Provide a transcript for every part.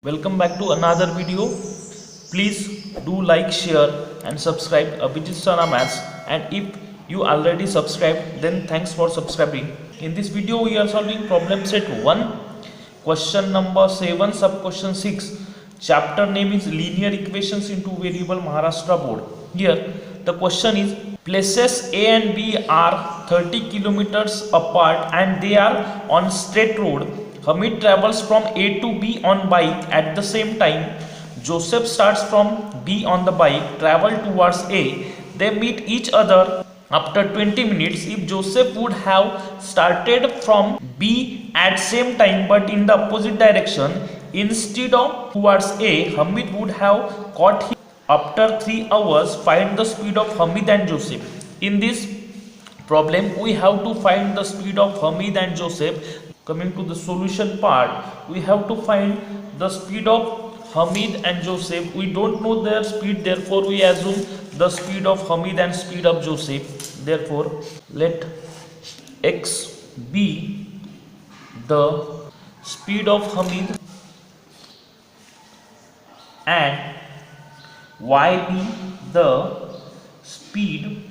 Welcome back to another video. Please do like, share and subscribe Abhijit Sana Maths, and if you already subscribed then thanks for subscribing. In this video we are solving problem set 1, question number 7, sub question 6. Chapter name is Linear Equations into Variable, Maharashtra Board. Here the question is, places A and B are 30 kilometers apart and they are on straight road. Hamid travels from A to B on bike at the same time. Joseph starts from B on the bike, travel towards A. They meet each other after 20 minutes. If Joseph would have started from B at same time but in the opposite direction instead of towards A, Hamid would have caught him after 3 hours. Find the speed of Hamid and Joseph. In this problem we have to find the speed of Hamid and Joseph. Coming to the solution part, we have to find the speed of Hamid and Joseph. We don't know their speed, therefore we assume the speed of Hamid and speed of Joseph. Therefore let x be the speed of Hamid and y be the speed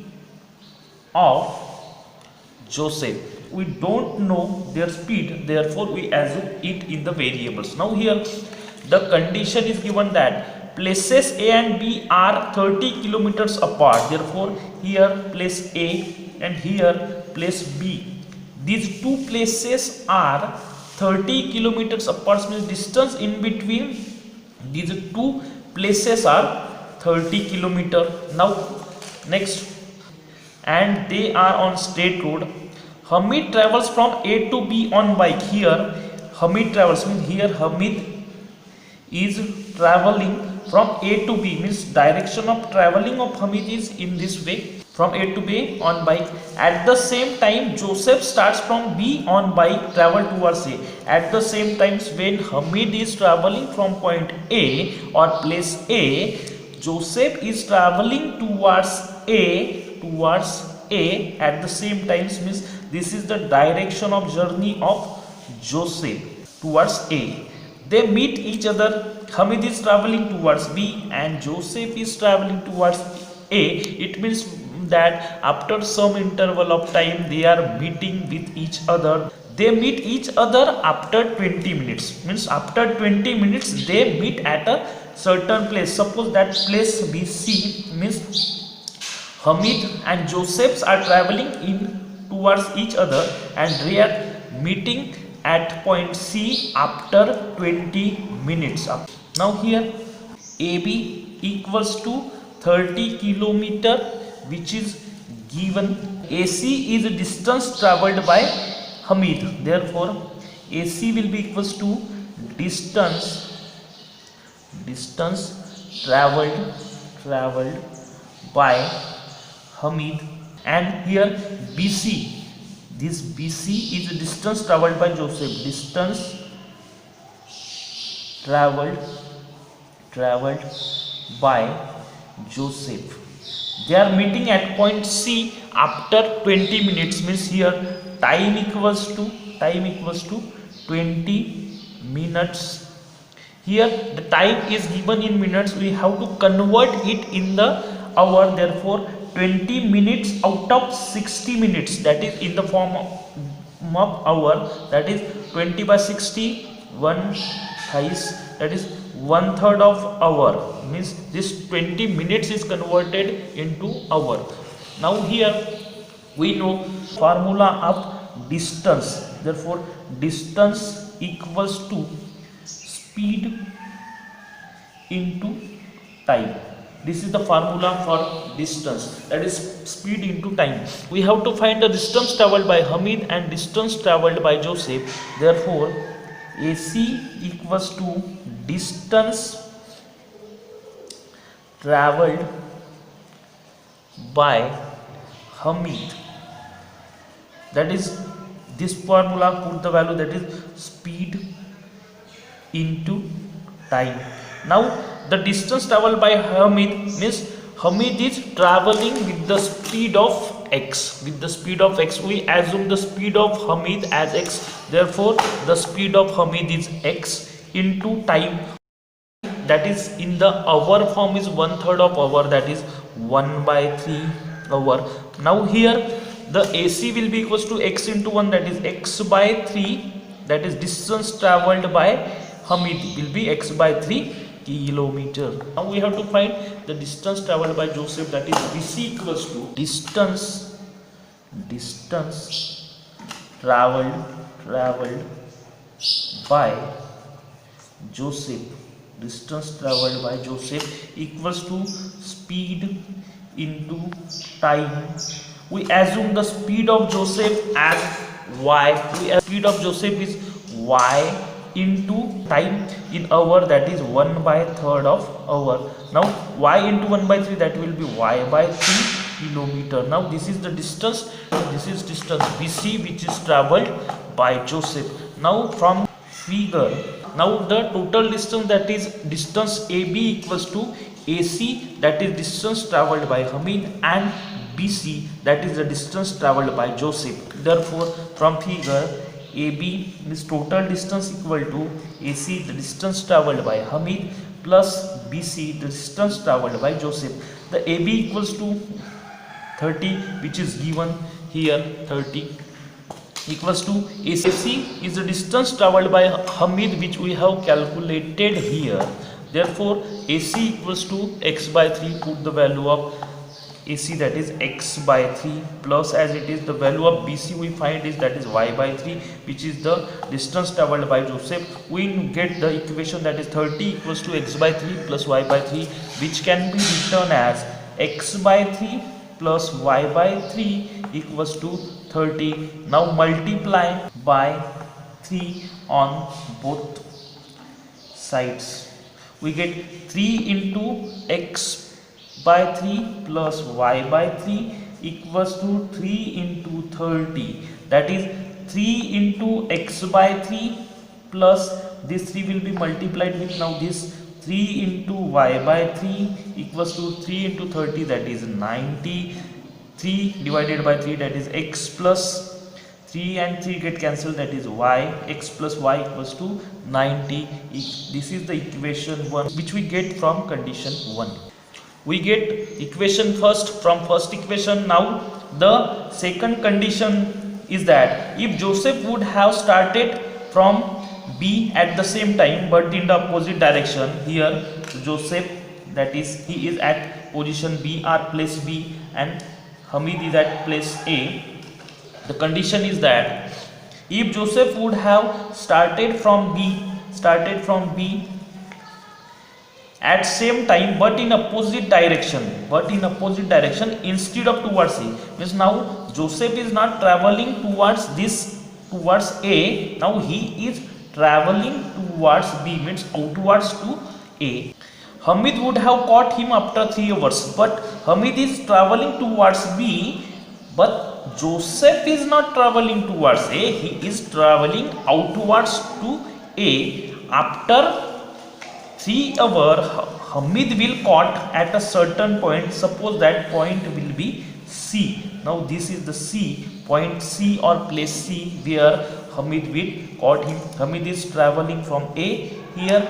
of Joseph. We don't know their speed, therefore we assume it in the variables. Now here the condition is given that places A and B are 30 kilometers apart. Therefore here place A and here place B. These two places are 30 kilometers apart, means distance in between these two places are 30 kilometer. Now next, and they are on straight road. Hamid travels from A to B on bike. Here Hamid travels, means here Hamid is traveling from A to B, means direction of traveling of Hamid is in this way, from A to B on bike. At the same time Joseph starts from B on bike, travel towards A. At the same time when Hamid is traveling from point A or place A, Joseph is traveling towards A at the same time, means this is the direction of journey of Joseph towards A. They meet each other. Hamid is traveling towards B and Joseph is traveling towards A. It means that after some interval of time they are meeting with each other. They meet each other after 20 minutes. Means after 20 minutes they meet at a certain place. Suppose that place BC, means Hamid and Joseph are traveling towards each other and they are meeting at point C after 20 minutes. Now here AB equals to 30 kilometer, which is given. AC is the distance travelled by Hamid. Therefore AC will be equals to distance travelled by Hamid, and here BC, this BC is the distance travelled by Joseph. Distance travelled by Joseph. They are meeting at point C after 20 minutes, means here time equals to 20 minutes. Here the time is given in minutes, we have to convert it in the hour. Therefore 20 minutes out of 60 minutes, that is in the form of hour, that is 20 by 60, 1 thrice, that is 1/3 of hour, means this 20 minutes is converted into hour. Now here we know formula of distance. Therefore distance equals to speed into time. This is the formula for distance, that is speed into time. We have to find the distance travelled by Hamid and distance travelled by Joseph. Therefore AC equals to distance travelled by Hamid, that is this formula, put the value, that is speed into time. Now the distance travelled by Hamid means Hamid is traveling with the speed of x. With the speed of x, we assume the speed of Hamid as x. Therefore the speed of Hamid is x into time. that is in the hour form is 1/3 of hour, that is 1/3 hour. Now here the AC will be equals to x into 1, that is x by 3, that is distance travelled by Hamid will be x by 3 kilometer. Now we have to find the distance travelled by Joseph, that is BC equals to distance travelled by Joseph, distance travelled by Joseph equals to speed into time. We assume the speed of Joseph as y. Speed of Joseph is y into time in hour, that is 1/3 of hour. Now y into 1/3, that will be y by 3 kilometer. Now this is the distance, this is distance BC which is travelled by Joseph. Now from figure, now the total distance, that is distance AB equals to AC, that is distance travelled by Hamid, and BC, that is the distance travelled by Joseph. Therefore from figure, AB is total distance equal to AC, the distance travelled by Hamid, plus BC, the distance travelled by Joseph. The AB equals to 30, which is given here, 30 equals to AC is the distance travelled by Hamid, which we have calculated here. Therefore AC equals to x by 3, put the value of AC, that is x by 3, plus as it is the value of BC we find is, that is y by 3, which is the distance travelled by Joseph. We get the equation, that is 30 equals to x by 3 plus y by 3, which can be written as x by 3 plus y by 3 equals to 30. Now multiply by 3 on both sides. We get 3 into x by 3 plus y by 3 equals to 3 into 30, that is 3 into x by 3 plus this 3 will be multiplied with now this 3 into y by 3 equals to 3 into 30, that is 90. 3 divided by 3, that is x, plus 3 and 3 get cancelled, that is y, x plus y equals to 90. This is the equation 1 which we get from condition 1. We get equation first from first equation. Now the second condition is that if Joseph would have started from B at the same time but in the opposite direction, here Joseph, that is he is at position B or place B and Hamid is at place A. The condition is that if Joseph would have started from B at same time but in opposite direction, instead of towards A, means now Joseph is not traveling towards A, now he is traveling towards B, means outwards to A. Hamid would have caught him after 3 hours, but Hamid is traveling towards B, but Joseph is not traveling towards A, he is traveling outwards to A. After 3 hours, Hamid will caught at a certain point. Suppose that point will be C. Now this is the C, point C or place C where Hamid will caught him. Hamid is traveling from A. Here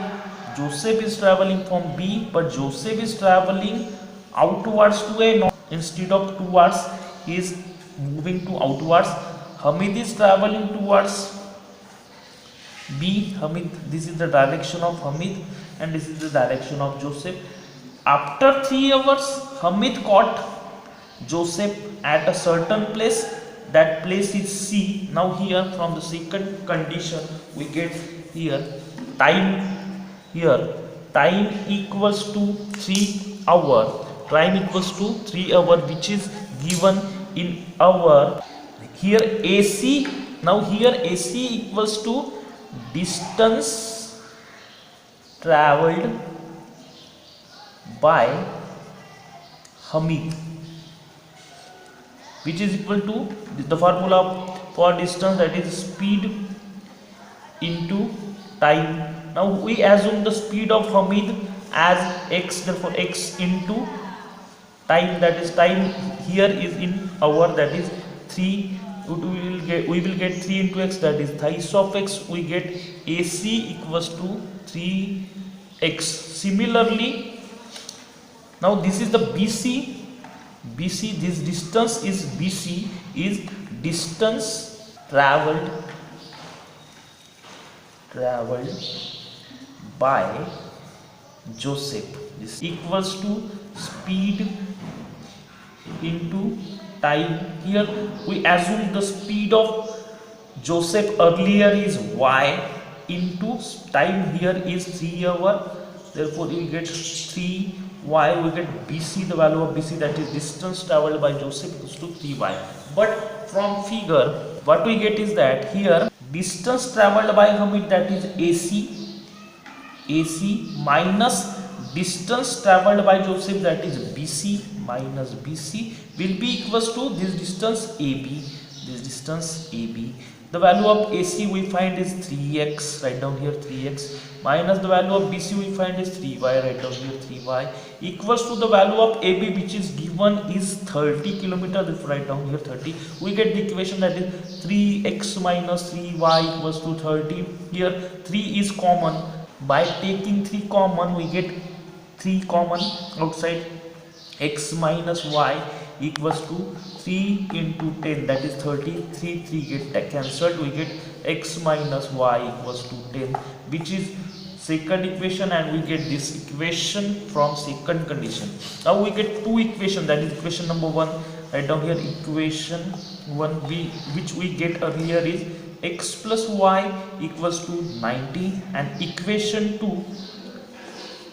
Joseph is traveling from B, but Joseph is traveling outwards to A. Not instead of towards, he is moving to outwards. Hamid is traveling towards B. Hamid, this is the direction of Hamid and this is the direction of Joseph. After 3 hours, Hamid caught Joseph at a certain place. That place is C. Now here from the second condition we get here time. Here time equals to 3 hour. Time equals to 3 hour, which is given in hour. Here AC. Now here AC equals to distance travelled by Hamid, which is equal to the formula for distance, that is speed into time. Now we assume the speed of Hamid as x, therefore x into time, that is time here is in hour, that is 3. We will get 3 into x, that is thrice of x. We get AC equals to 3 x. Similarly, now this is the BC, this distance is BC, is distance traveled by Joseph. This equals to speed into time. Here we assume the speed of Joseph earlier is y, into time here is 3 hour, therefore we get 3y. We get BC, the value of BC, that is distance traveled by Joseph, equals to 3y. But from figure what we get is that here distance traveled by Hamid, that is AC minus distance traveled by Joseph, that is BC, minus BC will be equals to this distance AB. The value of AC we find is 3x, write down here 3x, minus the value of BC we find is 3y, write down here 3y, equals to the value of AB which is given is 30 kilometer, therefore write down here 30. We get the equation that is 3x minus 3y equals to 30. Here 3 is common. By taking 3 common, we get 3 common outside. X minus y equals to 3 into 10, that is 30. 3 get cancelled. We get x minus y equals to 10, which is second equation, and we get this equation from second condition. Now we get two equations, that is equation number 1. Write down here equation 1, which we get earlier is x plus y equals to 90, and equation 2,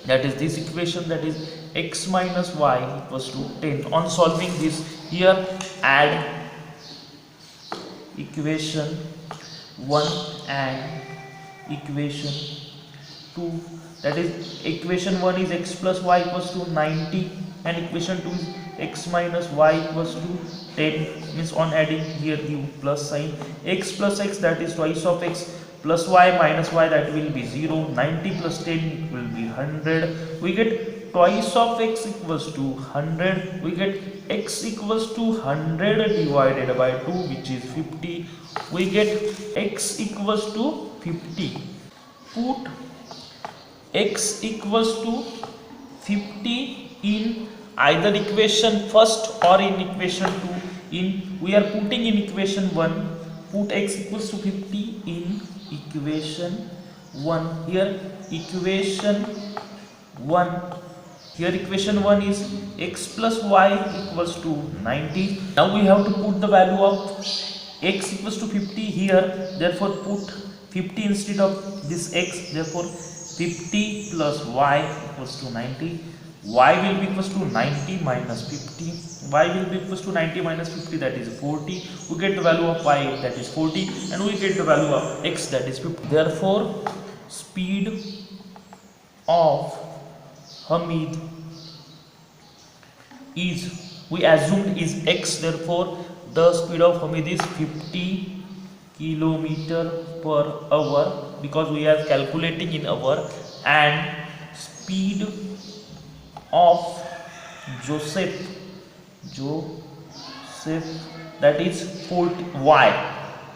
that is this equation, that is x minus y equals to 10. On solving this, here add equation 1 and equation 2, that is equation 1 is x plus y equals to 90 and equation 2 is x minus y equals to 10. Means on adding here the plus sign, x plus x, that is twice of x, plus y minus y, that will be 0. 90 plus 10 will be 100. We get twice of x equals to 100. We get x equals to 100 divided by 2, which is 50. We get x equals to 50. Put x equals to 50 in either equation first or in equation 2. We are putting in equation 1. Put x equals to 50 in equation 1. Here equation 1. Here equation 1 is x plus y equals to 90. Now we have to put the value of x equals to 50 here. Therefore put 50 instead of this x. Therefore 50 plus y equals to 90. Y will be equals to 90 minus 50. Y will be equals to 90 minus 50, that is 40. We get the value of y, that is 40, and we get the value of x, that is 50. Therefore speed of Hamid is, we assumed, is x. Therefore the speed of Hamid is 50 kilometer per hour, because we are calculating in hour. And speed of Joseph, that is 40 y.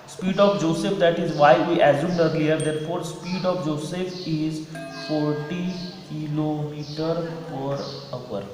Speed of Joseph, that is y, we assumed earlier. Therefore speed of Joseph is 40 kilometer per hour.